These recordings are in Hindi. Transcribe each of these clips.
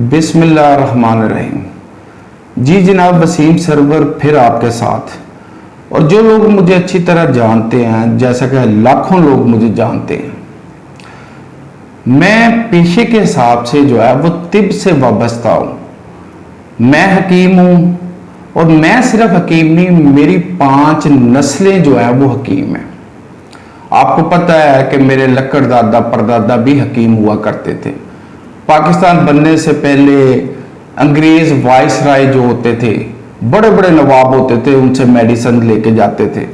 बिस्मिल्लाहिर्रहमानिर्रहीम। जी जनाब, वसीम सरवर फिर आपके साथ। और जो लोग मुझे अच्छी तरह जानते हैं, जैसा कि लाखों लोग मुझे जानते हैं, मैं पेशे के हिसाब से जो है वो तिब से वाबस्ता हूँ। मैं हकीम हूँ और मैं सिर्फ हकीम नहीं, मेरी 5 नस्लें जो है वो हकीम हैं। आपको पता है कि मेरे लक्कड़ दादा परदादा भी हकीम हुआ करते थे। पाकिस्तान बनने से पहले अंग्रेज वाइसराय जो होते थे, बड़े बड़े नवाब होते थे, उनसे मेडिसिन लेके जाते थे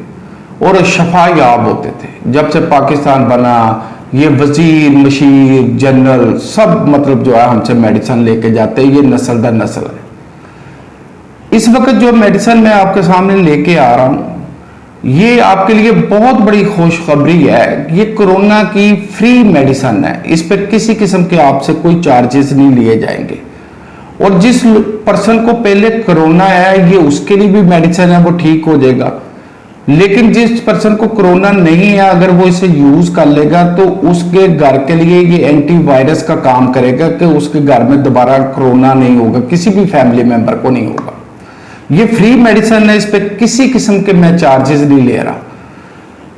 और शफा याब होते थे। जब से पाकिस्तान बना, ये वजीर मशीर जनरल सब मतलब जो है हमसे मेडिसिन लेके जाते हैं। ये नस्ल दर नस्ल है। इस वक्त जो मेडिसिन मैं आपके सामने लेके आ रहा हूं, ये आपके लिए बहुत बड़ी खुशखबरी है। ये कोरोना की फ्री मेडिसिन है। इस पर किसी किस्म के आपसे कोई चार्जेस नहीं लिए जाएंगे। और जिस पर्सन को पहले कोरोना है, ये उसके लिए भी मेडिसिन है, वो ठीक हो जाएगा। लेकिन जिस पर्सन को कोरोना नहीं है, अगर वो इसे यूज कर लेगा तो उसके घर के लिए ये एंटीवायरस का काम करेगा कि उसके घर में दोबारा कोरोना नहीं होगा, किसी भी फैमिली मेंबर को नहीं होगा। ये फ्री मेडिसिन है, इस पे किसी किस्म के मैं चार्जेस नहीं ले रहा।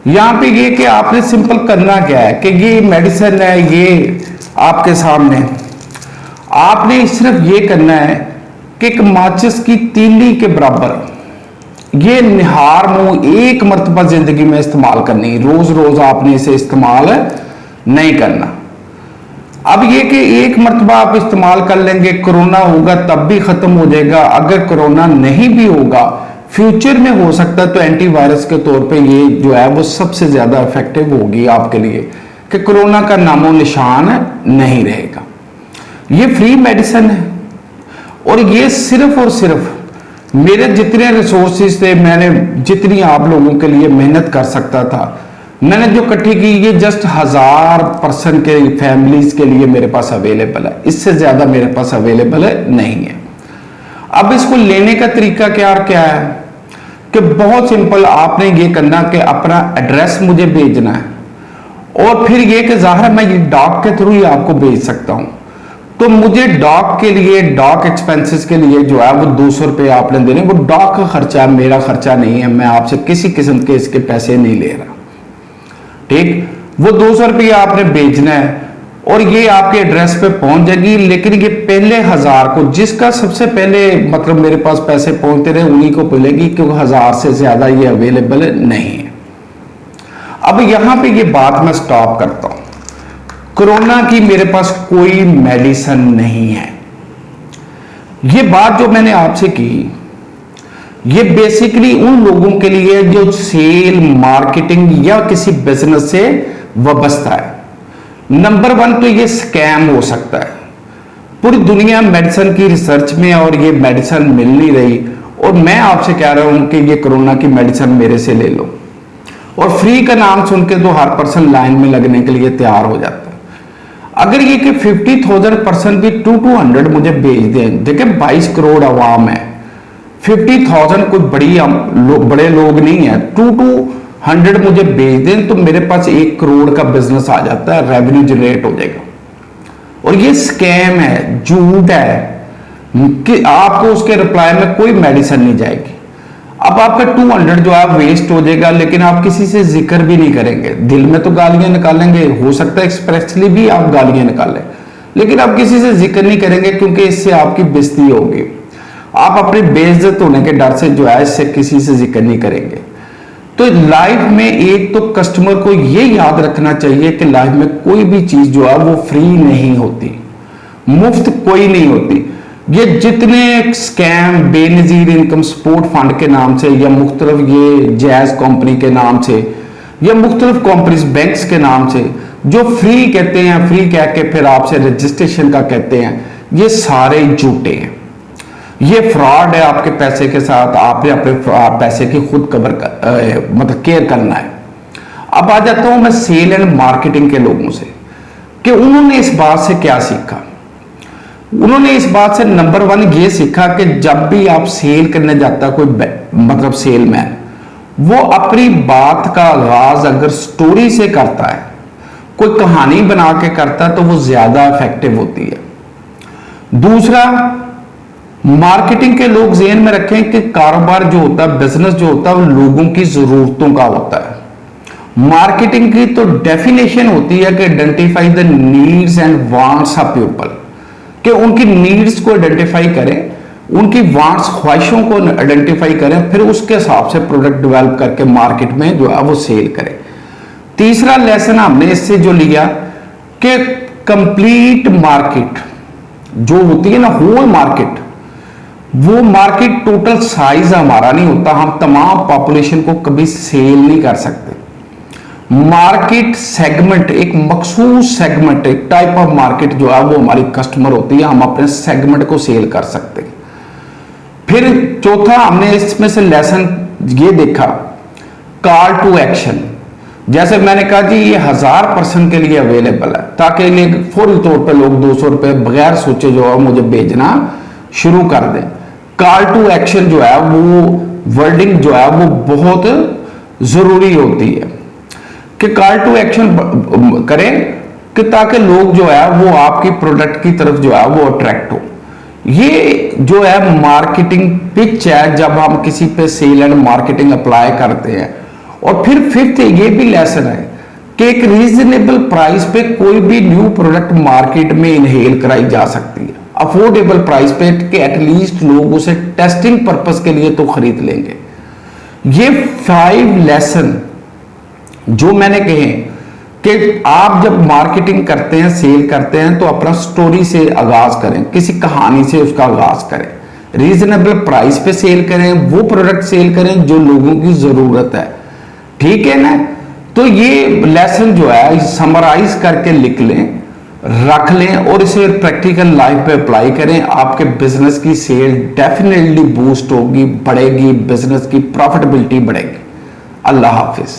यहां पे ये कि आपने सिंपल करना क्या है कि ये मेडिसिन है, ये आपके सामने। आपने सिर्फ ये करना है कि एक माचिस की तीली के बराबर ये निहार मुंह एक मरतबा जिंदगी में इस्तेमाल करनी। रोज रोज आपने इसे इस्तेमाल नहीं करना। अब ये कि एक मरतबा आप इस्तेमाल कर लेंगे, कोरोना होगा तब भी खत्म हो जाएगा। अगर कोरोना नहीं भी होगा, फ्यूचर में हो सकता है तो एंटीवायरस के तौर पे ये जो है वो सबसे ज्यादा इफेक्टिव होगी आपके लिए कि कोरोना का नामो निशान नहीं रहेगा। ये फ्री मेडिसिन है और ये सिर्फ और सिर्फ मेरे जितने रिसोर्सेज थे, मैंने जितनी आप लोगों के लिए मेहनत कर सकता था, मैंने जो इकट्ठी की, ये जस्ट 1000 पर्सन के फैमिलीज के लिए मेरे पास अवेलेबल है। इससे ज्यादा मेरे पास अवेलेबल नहीं है। अब इसको लेने का तरीका क्या है कि बहुत सिंपल, आपने ये करना कि अपना एड्रेस मुझे भेजना है और फिर ये कि जाहिर मैं ये डाक के थ्रू ही आपको भेज सकता हूं। तो मुझे डाक के लिए, डाक एक्सपेंसेस के लिए जो है वो 200 रुपये आपने देने। वो डाक का खर्चा है, मेरा खर्चा नहीं है। मैं आपसे किसी किस्म के इसके पैसे नहीं ले रहा, ठीक। वो 200 रुपये आपने भेजना है और ये आपके एड्रेस पे पहुंच जाएगी। लेकिन ये पहले 1000 को, जिसका सबसे पहले मतलब मेरे पास पैसे पहुंचते रहे, उन्हीं को मिलेगी, क्योंकि 1000 से ज्यादा ये अवेलेबल नहीं है। अब यहां पे ये बात मैं स्टॉप करता हूं। कोरोना की मेरे पास कोई मेडिसिन नहीं है। ये बात जो मैंने आपसे की, ये बेसिकली उन लोगों के लिए जो सेल, मार्केटिंग या किसी बिजनेस से वाबस्ता है। नंबर 1 तो ये स्कैम हो सकता है। पूरी दुनिया मेडिसिन की रिसर्च में और ये मेडिसिन मिल नहीं रही, और मैं आपसे कह रहा हूं कि ये कोरोना की मेडिसिन मेरे से ले लो। और फ्री का नाम सुन के तो हर पर्सन लाइन में लगने के लिए तैयार हो जाता है। अगर ये कि 50,000 पर्सन भी 200 मुझे भेज दें, देखिए 22 करोड़ आवाम है, 50,000 कोई बड़े लोग नहीं है, 200 मुझे भेज दें तो मेरे पास 1 करोड़ का बिजनेस आ जाता है, रेवेन्यू जनरेट हो जाएगा। और ये स्कैम है, झूठ है कि आपको उसके रिप्लाई में कोई मेडिसिन नहीं जाएगी। अब आपका 200 जो है वेस्ट हो जाएगा, लेकिन आप किसी से जिक्र भी नहीं करेंगे। दिल में तो गालियां निकालेंगे, हो सकता है एक्सप्रेसली भी आप गालियां निकालें, लेकिन आप किसी से जिक्र नहीं करेंगे क्योंकि इससे आपकी बेइज्जती होगी। आप अपने बेइज्जत होने के डर से जो है इससे किसी से जिक्र नहीं करेंगे। तो लाइफ में एक तो कस्टमर को ये याद रखना चाहिए कि लाइफ में कोई भी चीज जो है वो फ्री नहीं होती, मुफ्त कोई नहीं होती। ये जितने scam Benazir income support fund के नाम से, या मुख्तलिफ ये जैज कंपनी के नाम से, या मुख्तलिफ कंपनीज बैंक्स के नाम से जो फ्री कहते हैं, फ्री कह के फिर आपसे रजिस्ट्रेशन का कहते हैं, ये सारे झूठे हैं। ये फ्रॉड है आपके पैसे के साथ। आपने अपने पैसे की खुद मतलब केयर करना है। अब आ जाता हूं मैं सेल एंड मार्केटिंग के लोगों से कि उन्होंने इस बात से क्या सीखा। उन्होंने इस बात से नंबर 1 ये सीखा कि जब भी आप सेल करने जाता कोई मतलब सेलमैन, वो अपनी बात का आगाज अगर स्टोरी से करता है, कोई कहानी बना के करता है, तो वो ज्यादा इफेक्टिव होती है। दूसरा, मार्केटिंग के लोग ज़हन में रखें कि कारोबार जो होता है, बिजनेस जो होता है, वो लोगों की ज़रूरतों का होता है। मार्केटिंग की तो डेफिनेशन होती है कि identify the needs and wants of people, कि उनकी नीड्स को आइडेंटिफाई करें, उनकी वांट्स ख्वाहिशों को आइडेंटिफाई करें, फिर उसके हिसाब से प्रोडक्ट डेवलप करके मार्केट में जो है वो सेल करें। तीसरा लेसन हमने इससे जो लिया कि कंप्लीट मार्केट जो होती है ना, होल मार्केट, वो मार्केट टोटल साइज हमारा नहीं होता, हम तमाम पॉपुलेशन को कभी सेल नहीं कर सकते। मार्केट सेगमेंट, एक मखसूस सेगमेंट, एक टाइप ऑफ मार्केट जो है वो हमारी कस्टमर होती है, हम अपने सेगमेंट को सेल कर सकते हैं। फिर चौथा हमने इसमें से लेसन ये देखा, कॉल टू एक्शन। जैसे मैंने कहा जी ये 1000% के लिए अवेलेबल है, ताकि लिए फौरी तौर पे लोग 200 रुपए बगैर सोचे जो है मुझे भेजना शुरू कर दें। कॉल टू एक्शन जो है वो वर्डिंग जो है वो बहुत जरूरी होती है कि कॉल टू एक्शन करें कि ताकि लोग जो है वो आपकी प्रोडक्ट की तरफ जो है वो अट्रैक्ट हो। ये जो है मार्केटिंग पिच है जब हम किसी पे सेल एंड मार्केटिंग अप्लाई करते हैं। और फिर फिफ्थ ये भी लेसन है कि एक रीजनेबल प्राइस पे कोई भी न्यू प्रोडक्ट मार्केट में इनहेल कराई जा सकती है, अफोर्डेबल प्राइस पे, कि एटलीस्ट लोग उसे टेस्टिंग पर्पस के लिए तो खरीद लेंगे। ये 5 लेसन जो मैंने कहे कि आप जब मार्केटिंग करते हैं, सेल करते हैं, तो अपना स्टोरी से आगाज करें, किसी कहानी से उसका आगाज करें, रीजनेबल प्राइस पे सेल करें, वो प्रोडक्ट सेल करें जो लोगों की जरूरत है, ठीक है ना। तो ये लेसन जो है समराइज करके लिख लें, रख लें और इसे प्रैक्टिकल लाइफ पे अप्लाई करें। आपके बिजनेस की सेल डेफिनेटली बूस्ट होगी, बढ़ेगी, बिजनेस की प्रॉफिटेबिलिटी बढ़ेगी। अल्लाह हाफिज।